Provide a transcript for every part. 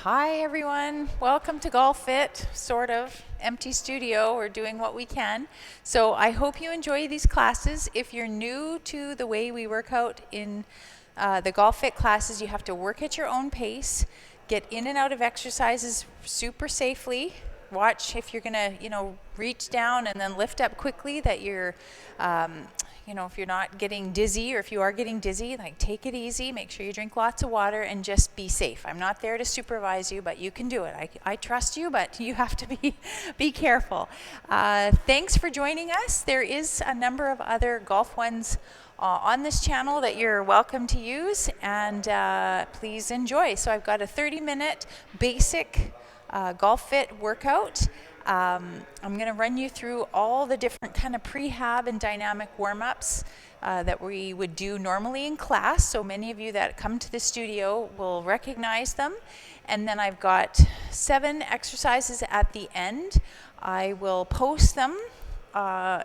Hi everyone, welcome to Golf Fit, sort of empty studio. We're doing what we can. So I hope you enjoy these classes. If you're new to the way we work out in the Golf Fit classes, you have to work at your own pace, get in and out of exercises super safely. Watch if you're gonna, reach down and then lift up quickly, that you're if you're not getting dizzy, or if you are getting dizzy, like, take it easy, make sure you drink lots of water, and just be safe. I'm not there to supervise you, but you can do it. I trust you, but you have to be careful. Thanks for joining us. There is a number of other Golf Ones on this channel that you're welcome to use, and please enjoy. So I've got a 30-minute basic Golf Fit workout. I'm going to run you through all the different kind of prehab and dynamic warm-ups that we would do normally in class. So many of you that come to the studio will recognize them. And then I've got 7 exercises at the end. I will post them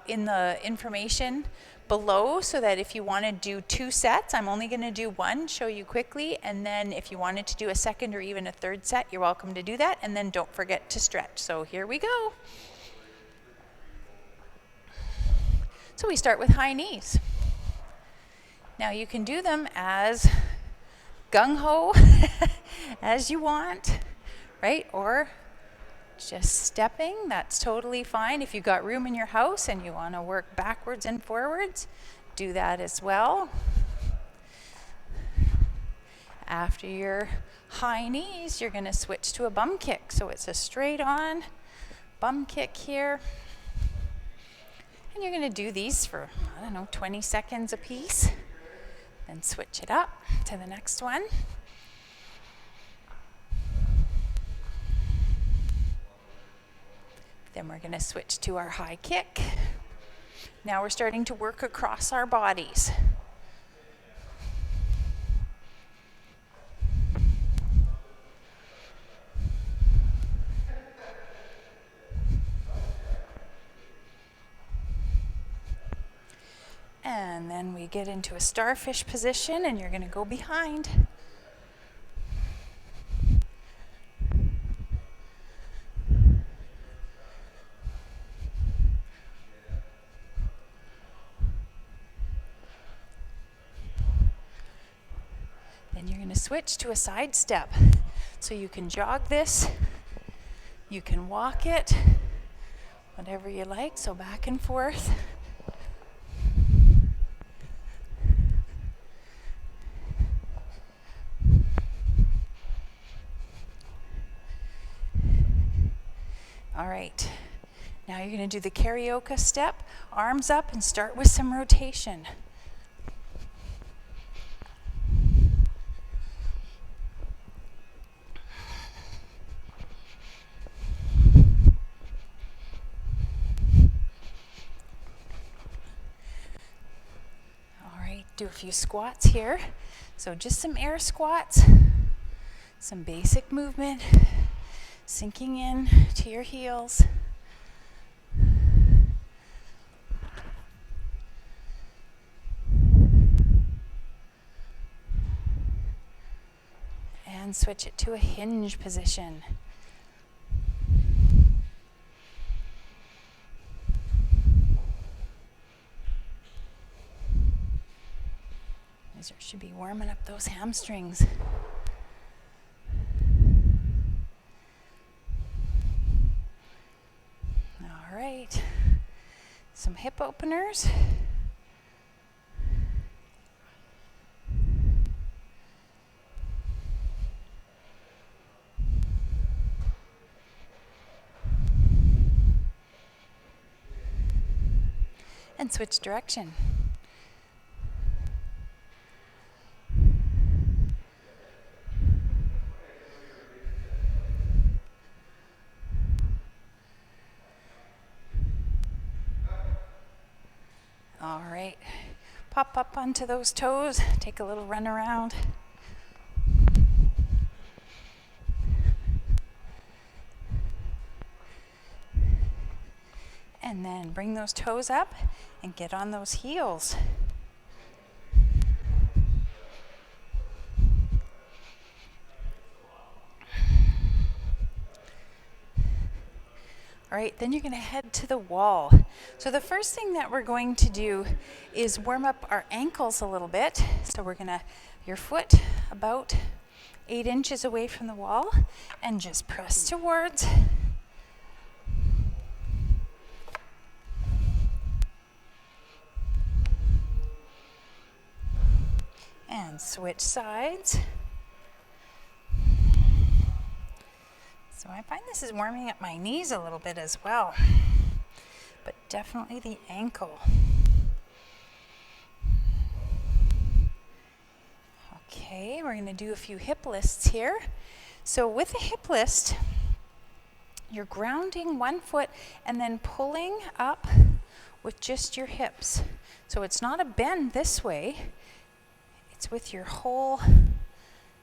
in the information below, so that if you want to do 2 sets, I'm only going to do 1, show you quickly, and then if you wanted to do a second or even a third set, you're welcome to do that, and then don't forget to stretch. So here we go. So we start with high knees. Now you can do them as gung-ho as you want, right? Or just stepping, that's totally fine. If you've got room in your house and you want to work backwards and forwards, do that as well. After your high knees, you're going to switch to a bum kick. So it's a straight on bum kick here. And you're going to do these for, 20 seconds a piece. Then switch it up to the next one. Then we're going to switch to our high kick. Now we're starting to work across our bodies. And then we get into a starfish position, and you're going to go behind. Then you're going to switch to a side step. So you can jog this, you can walk it, whatever you like, so back and forth. All right, now you're going to do the karaoke step, arms up, and start with some rotation. All right, do a few squats here. So just some air squats, some basic movement, sinking in to your heels. And switch it to a hinge position. These should be warming up those hamstrings. All right, some hip openers. And switch direction. All right, pop up onto those toes, take a little run around. And then bring those toes up and get on those heels. All right, then you're going to head to the wall. So the first thing that we're going to do is warm up our ankles a little bit. So we're going to, your foot about 8 inches away from the wall, and just press towards. And switch sides. So I find this is warming up my knees a little bit as well, but definitely the ankle. Okay, we're going to do a few hip lists here. So with a hip list, you're grounding one foot and then pulling up with just your hips. So it's not a bend this way, it's with your whole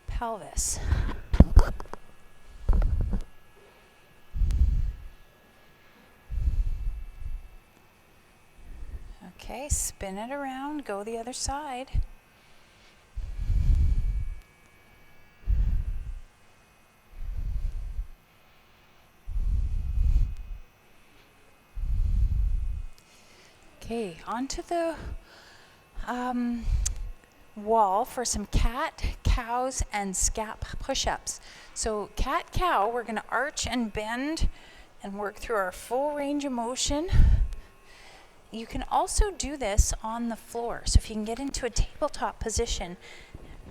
pelvis. Okay, spin it around, go the other side. Okay, onto the wall for some cat, cows, and scap push-ups. So cat, cow, we're going to arch and bend and work through our full range of motion. You can also do this on the floor. So if you can get into a tabletop position,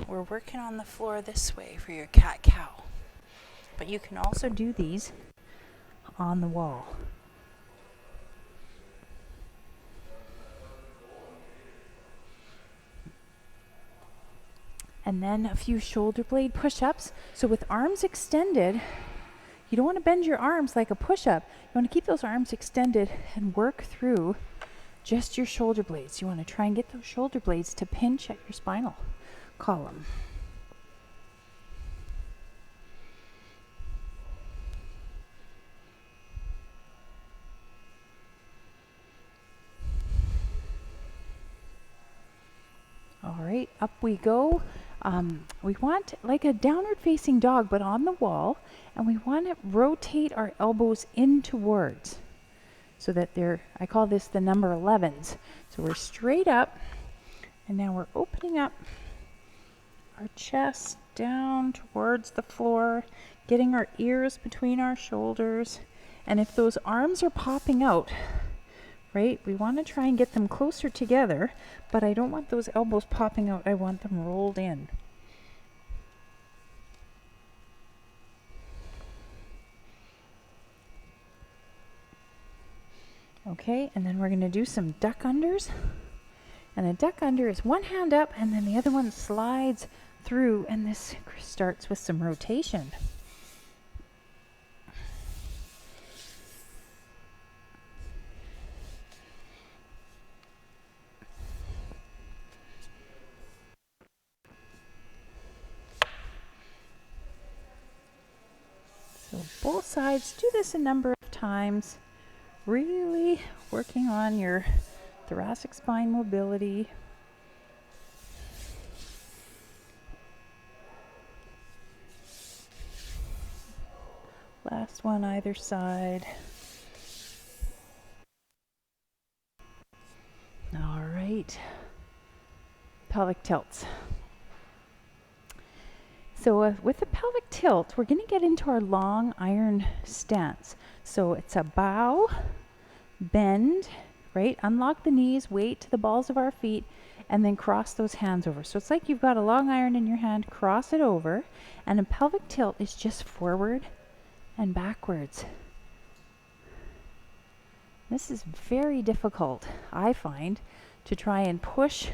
we're working on the floor this way for your cat, cow. But you can also do these on the wall. And then a few shoulder blade push-ups. So with arms extended, you don't want to bend your arms like a push-up. You want to keep those arms extended and work through just your shoulder blades. You want to try and get those shoulder blades to pinch at your spinal column. All right, up we go. We want like a downward facing dog, but on the wall, and we want to rotate our elbows in towards so that they're, I call this the number 11s. So we're straight up, and now we're opening up our chest down towards the floor, getting our ears between our shoulders. And if those arms are popping out, right, we want to try and get them closer together, but I don't want those elbows popping out. I want them rolled in. Okay, and then we're going to do some duck unders. And a duck under is one hand up and then the other one slides through, and this starts with some rotation. So both sides, do this a number of times, really working on your thoracic spine mobility. Last one either side. All right. Pelvic tilts. So with the pelvic tilt, we're going to get into our long iron stance. So it's a bow, bend, right? Unlock the knees, weight to the balls of our feet, and then cross those hands over. So it's like you've got a long iron in your hand, cross it over, and a pelvic tilt is just forward and backwards. This is very difficult, I find, to try and push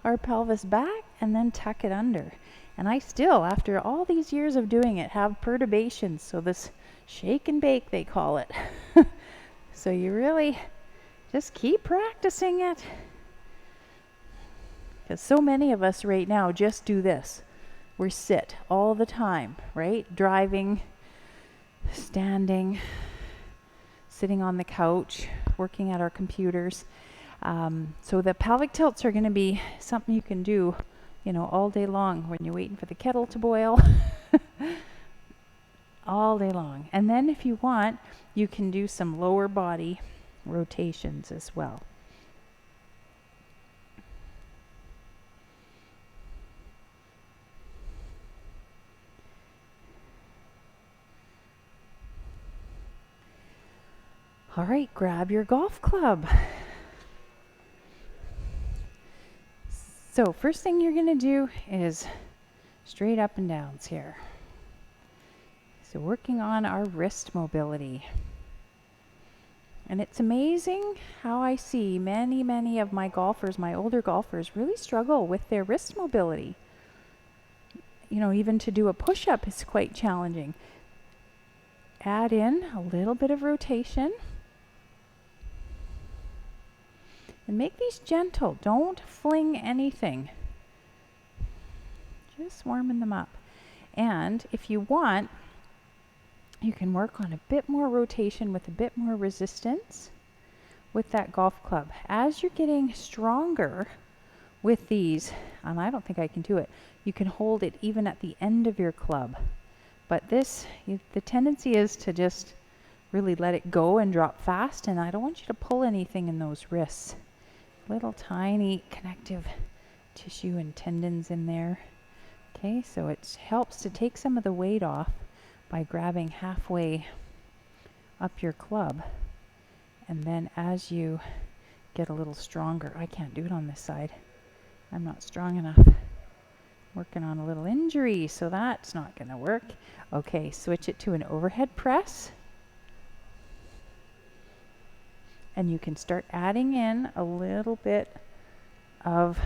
our pelvis back and then tuck it under. And I still, after all these years of doing it, have perturbations. So this shake and bake, they call it. So you really just keep practicing it. Because so many of us right now just do this. We sit all the time, right? Driving, standing, sitting on the couch, working at our computers. So the pelvic tilts are going to be something you can do, you know, all day long when you're waiting for the kettle to boil. all day long. And then if you want, you can do some lower body rotations as well. All right, grab your golf club. So first thing you're going to do is straight up and downs here. So working on our wrist mobility. And it's amazing how I see many of my golfers, my older golfers, really struggle with their wrist mobility. You know, even to do a push-up is quite challenging. Add in a little bit of rotation. And make these gentle. Don't fling anything. Just warming them up. And if you want, you can work on a bit more rotation with a bit more resistance with that golf club. As you're getting stronger with these, and I don't think I can do it, you can hold it even at the end of your club. But this, the tendency is to just really let it go and drop fast, and I don't want you to pull anything in those wrists. Little tiny connective tissue and tendons in there. Okay, so it helps to take some of the weight off by grabbing halfway up your club. And then as you get a little stronger, I can't do it on this side. I'm not strong enough. Working on a little injury, so that's not going to work. Okay, switch it to an overhead press. And you can start adding in a little bit of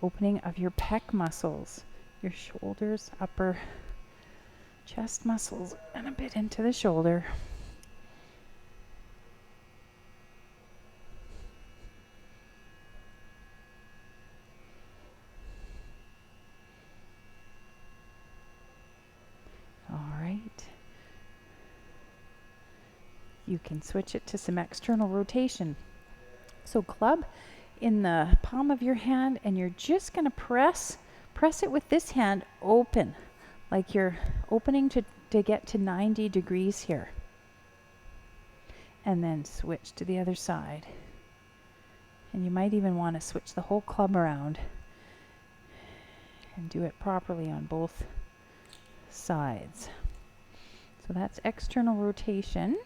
opening of your pec muscles, your shoulders, upper chest muscles, and a bit into the shoulder. All right. You can switch it to some external rotation. So club in the palm of your hand, and you're just going to press it with this hand open, like you're opening to get to 90 degrees here. And then switch to the other side. And you might even want to switch the whole club around and do it properly on both sides. So that's external rotation.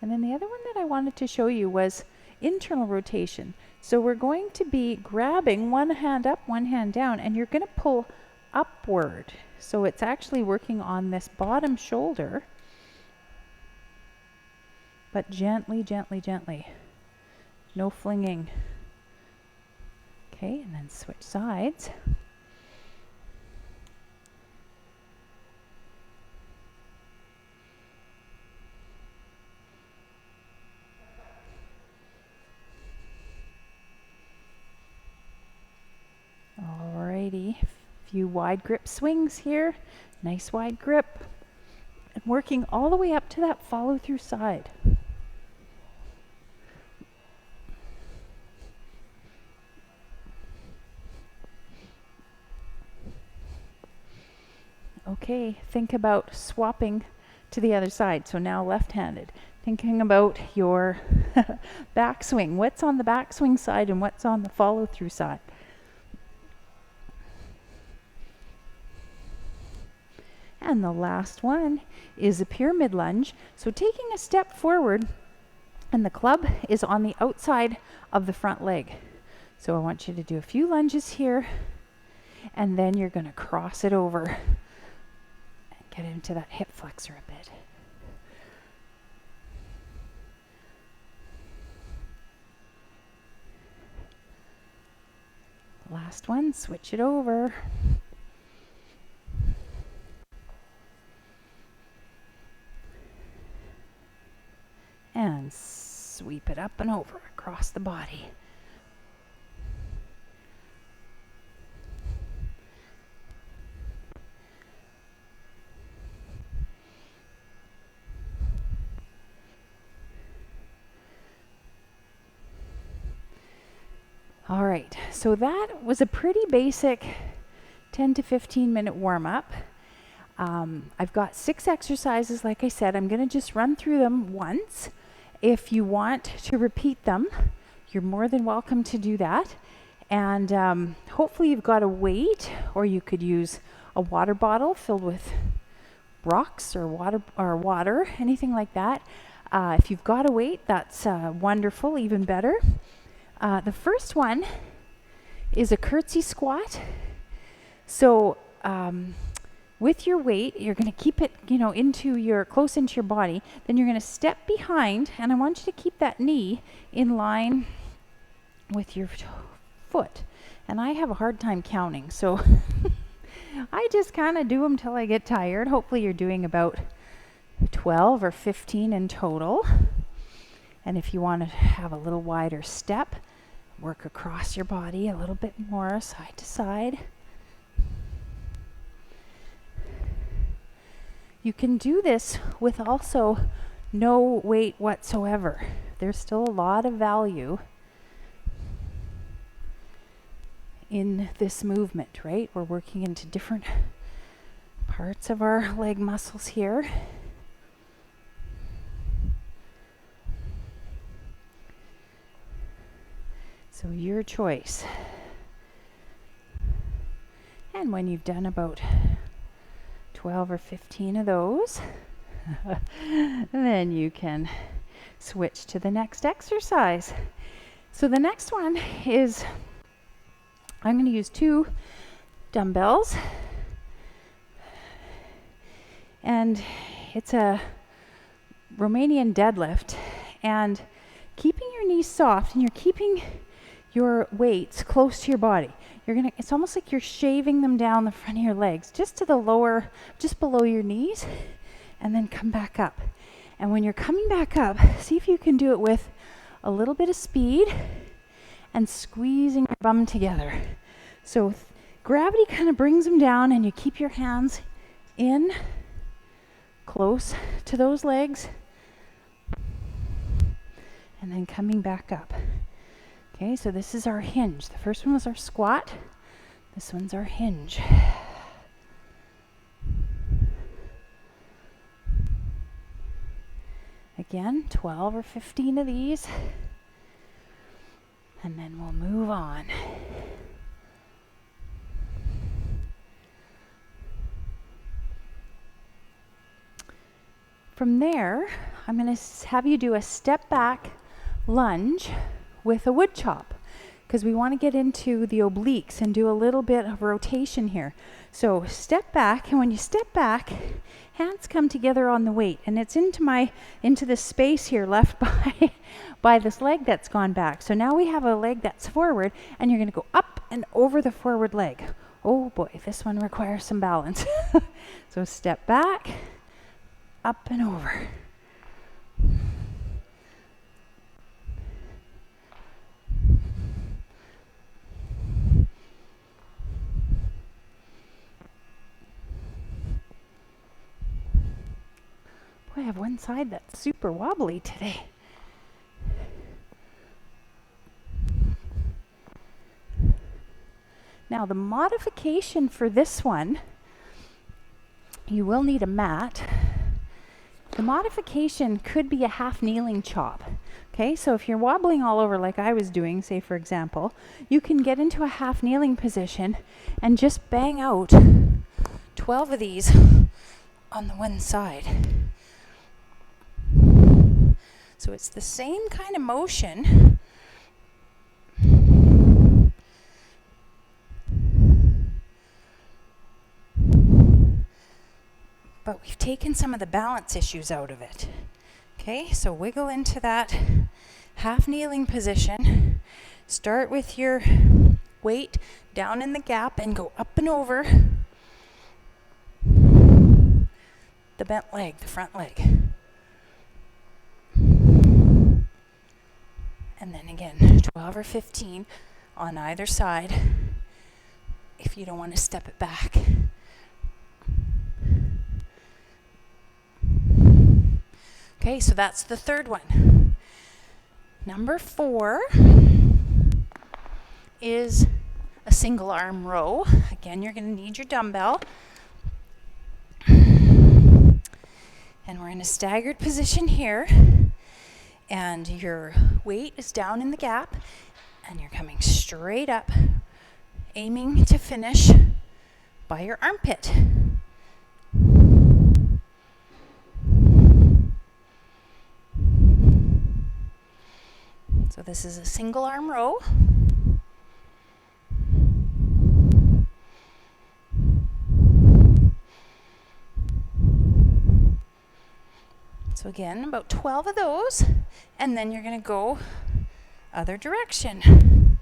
And then the other one that I wanted to show you was internal rotation. So we're going to be grabbing one hand up, one hand down, and you're going to pull upward. So it's actually working on this bottom shoulder, but gently, gently, gently. No flinging. Okay, and then switch sides. Alrighty, few wide grip swings here. Nice wide grip. And working all the way up to that follow through side. Okay, think about swapping to the other side. So now left-handed. Thinking about your backswing. What's on the backswing side and what's on the follow-through side? And the last one is a pyramid lunge. So taking a step forward, and the club is on the outside of the front leg. So I want you to do a few lunges here, and then you're going to cross it over and get into that hip flexor a bit. Last one, switch it over. And sweep it up and over across the body. All right, so that was a pretty basic 10 to 15 minute warm up. I've got 6 exercises, like I said. I'm going to just run through them once. If you want to repeat them, you're more than welcome to do that. And hopefully you've got a weight, or you could use a water bottle filled with rocks or water, anything like that. If you've got a weight, that's wonderful, even better. The first one is a curtsy squat. So with your weight, you're going to keep it, close into your body. Then you're going to step behind, and I want you to keep that knee in line with your foot. And I have a hard time counting, so I just kind of do them till I get tired. Hopefully you're doing about 12 or 15 in total. And if you want to have a little wider step, work across your body a little bit more, side to side. You can do this with also no weight whatsoever. There's still a lot of value in this movement, right? We're working into different parts of our leg muscles here. So your choice. And when you've done about 12 or 15 of those, then you can switch to the next exercise. So the next one is, I'm going to use 2 dumbbells, and it's a Romanian deadlift, and keeping your knees soft, and you're keeping your weights close to your body. It's almost like you're shaving them down the front of your legs, just below your knees, and then come back up. And when you're coming back up, see if you can do it with a little bit of speed and squeezing your bum together. So gravity kind of brings them down, and you keep your hands in close to those legs, and then coming back up. Okay, so this is our hinge. The first one was our squat. This one's our hinge. Again, 12 or 15 of these. And then we'll move on. From there, I'm going to have you do a step back lunge with a wood chop, because we want to get into the obliques and do a little bit of rotation here. So step back, and when you step back, hands come together on the weight, and it's into this space here left by this leg that's gone back. So now we have a leg that's forward, and you're going to go up and over the forward leg. Oh boy, this one requires some balance. So step back, up and over. Boy, I have one side that's super wobbly today. Now the modification for this one, you will need a mat. The modification could be a half kneeling chop. Okay, so if you're wobbling all over like I was doing, say for example, you can get into a half kneeling position and just bang out 12 of these on the one side. So it's the same kind of motion, but we've taken some of the balance issues out of it. Okay, so wiggle into that half kneeling position. Start with your weight down in the gap and go up and over the bent leg, the front leg. And then again, 12 or 15 on either side if you don't want to step it back. Okay, so that's the third one. Number 4 is a single arm row. Again, you're going to need your dumbbell. And we're in a staggered position here. And your weight is down in the gap. And you're coming straight up, aiming to finish by your armpit. So this is a single arm row. So again, about 12 of those, and then you're going to go other direction.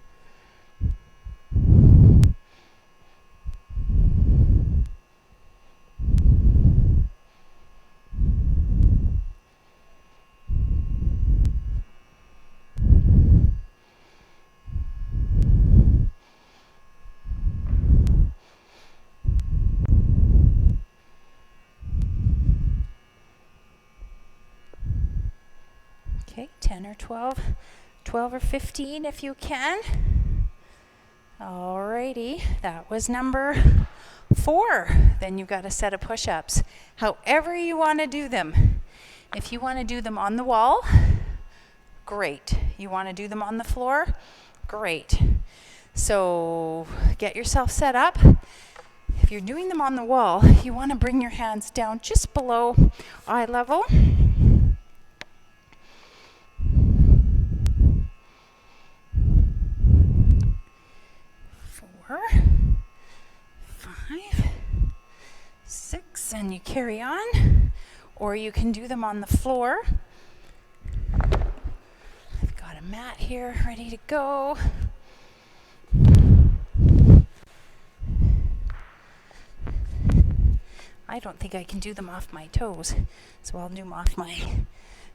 Okay, 10 or 12 or 15 if you can. Alrighty, that was number 4. Then you've got a set of push-ups. However you want to do them. If you want to do them on the wall, great. You want to do them on the floor, great. So get yourself set up. If you're doing them on the wall, you want to bring your hands down just below eye level. 4, 5, 6, and you carry on. Or you can do them on the floor. I've got a mat here ready to go. I don't think I can do them off my toes, so I'll do them off my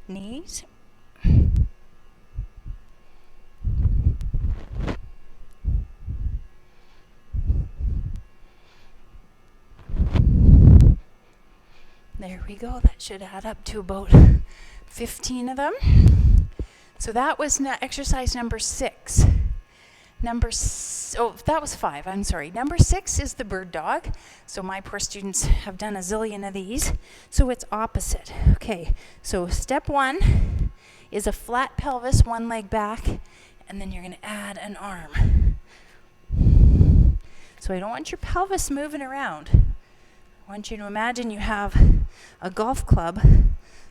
knees. There we go. That should add up to about 15 of them. So that was exercise number 6. That was 5. I'm sorry. Number 6 is the bird dog. So my poor students have done a zillion of these. So it's opposite. Okay. So step 1 is a flat pelvis, one leg back, and then you're going to add an arm. So I don't want your pelvis moving around. I want you to imagine you have a golf club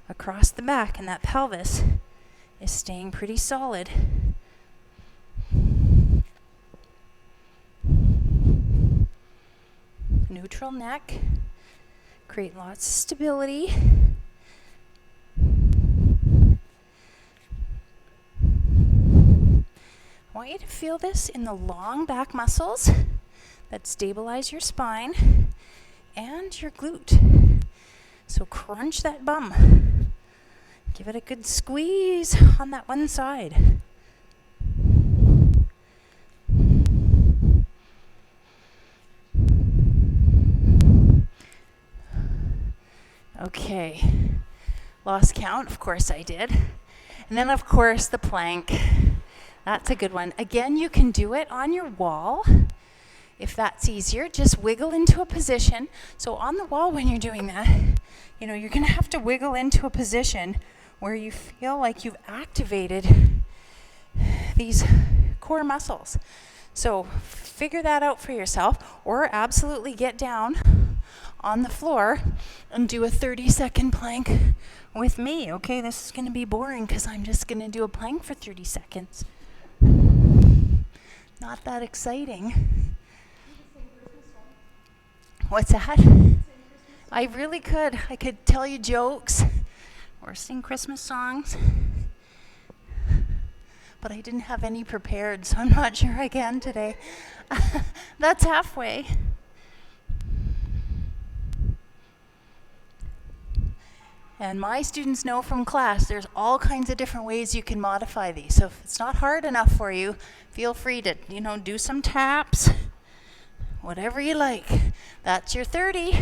across the back, and that pelvis is staying pretty solid. Neutral neck. Create lots of stability. I want you to feel this in the long back muscles that stabilize your spine and your glute. So crunch that bum. Give it a good squeeze on that one side. Okay. Lost count, of course I did. And then of course the plank. That's a good one. Again, you can do it on your wall. If that's easier, just wiggle into a position. So on the wall when you're doing that, you're going to have to wiggle into a position where you feel like you've activated these core muscles. So figure that out for yourself, or absolutely get down on the floor and do a 30-second plank with me. Okay, this is going to be boring because I'm just going to do a plank for 30 seconds. Not that exciting. What's that? I really could. I could tell you jokes or sing Christmas songs. But I didn't have any prepared, so I'm not sure I can today. That's halfway. And my students know from class there's all kinds of different ways you can modify these. So if it's not hard enough for you, feel free to, do some taps. Whatever you like. That's your 30.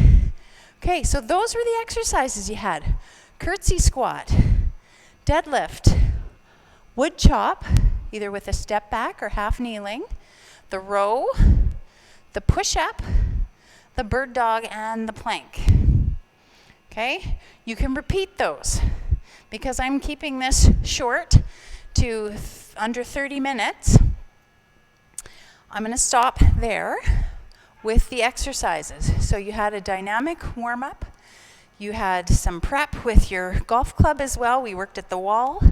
Okay, so those were the exercises you had. Curtsy squat, deadlift, wood chop, either with a step back or half kneeling, the row, the push-up, the bird dog, and the plank. Okay? You can repeat those. Because I'm keeping this short to under 30 minutes, I'm going to stop there with the exercises. So you had a dynamic warm-up. You had some prep with your golf club as well. We worked at the wall,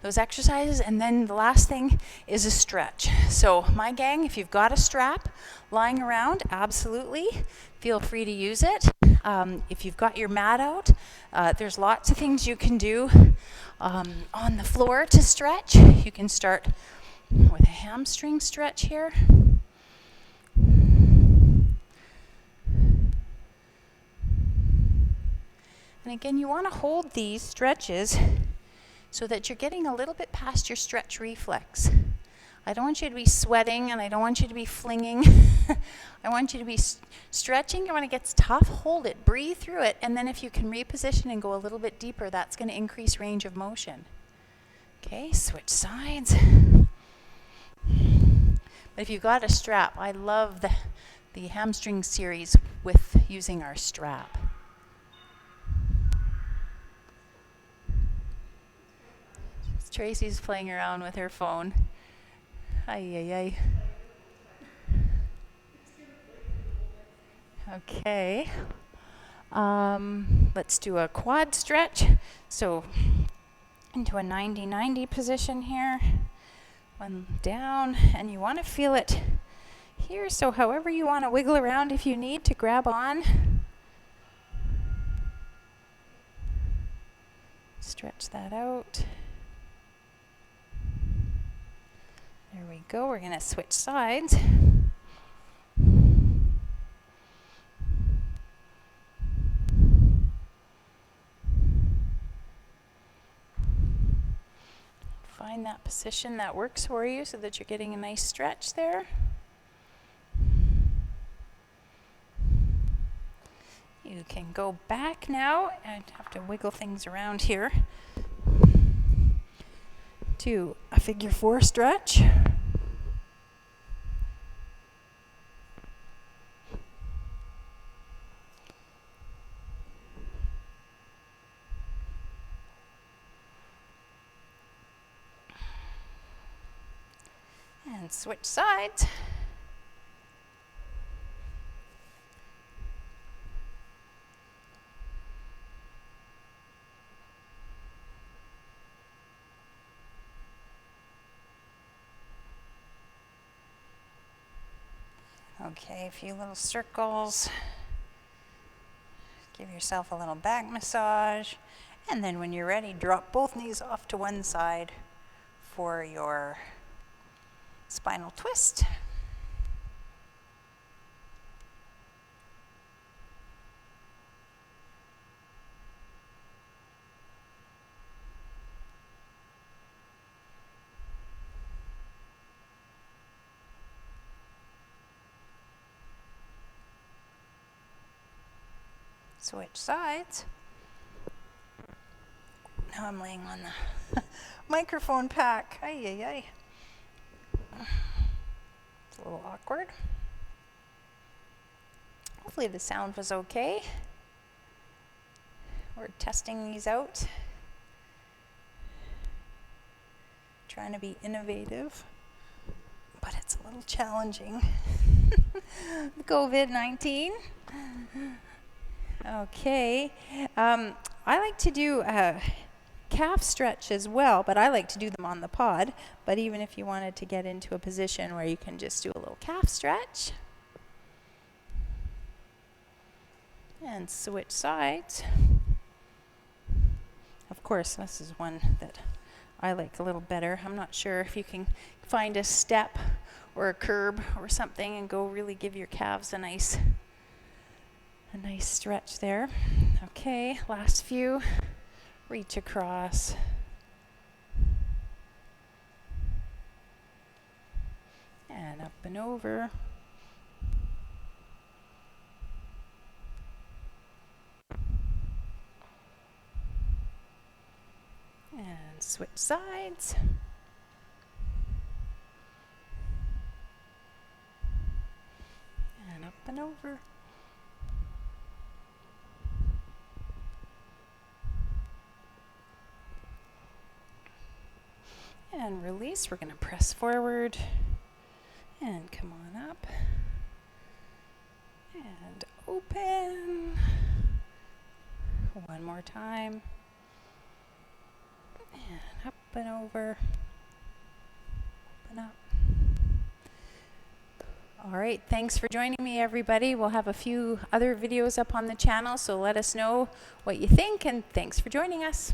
those exercises. And then the last thing is a stretch. So my gang, if you've got a strap lying around, absolutely feel free to use it. If you've got your mat out, there's lots of things you can do on the floor to stretch. You can start with a hamstring stretch here. And again, you want to hold these stretches so that you're getting a little bit past your stretch reflex. I don't want you to be sweating, and I don't want you to be flinging. I want you to be stretching. And when it gets tough, hold it, breathe through it, and then if you can reposition and go a little bit deeper, that's going to increase range of motion. Okay, switch sides. But if you've got a strap, I love the hamstring series with using our strap. Tracy's playing around with her phone. Ay, ay, ay. Okay. Let's do a quad stretch. So into a 90-90 position here. One down, and you want to feel it here. So however you want to wiggle around if you need to grab on. Stretch that out. There we go. We're going to switch sides. Find that position that works for you so that you're getting a nice stretch there. You can go back now. I have to wiggle things around here to a figure 4 stretch. And switch sides. Okay, a few little circles. Give yourself a little back massage. And then when you're ready, drop both knees off to one side for your spinal twist. Switch sides. Now I'm laying on the microphone pack. Ay, ay, ay. It's a little awkward. Hopefully the sound was okay. We're testing these out. Trying to be innovative, but it's a little challenging. COVID-19. Okay. I like to do a calf stretch as well, but I like to do them on the pod. But even if you wanted to get into a position where you can just do a little calf stretch. And switch sides. Of course, this is one that I like a little better. I'm not sure if you can find a step or a curb or something and go really give your calves a nice stretch there. Okay, last few. Reach across. And up and over. And switch sides. and over. And release. We're going to press forward and come on up and open. One more time. And up and over. Open up. All right, thanks for joining me, everybody. We'll have a few other videos up on the channel, so let us know what you think, and thanks for joining us.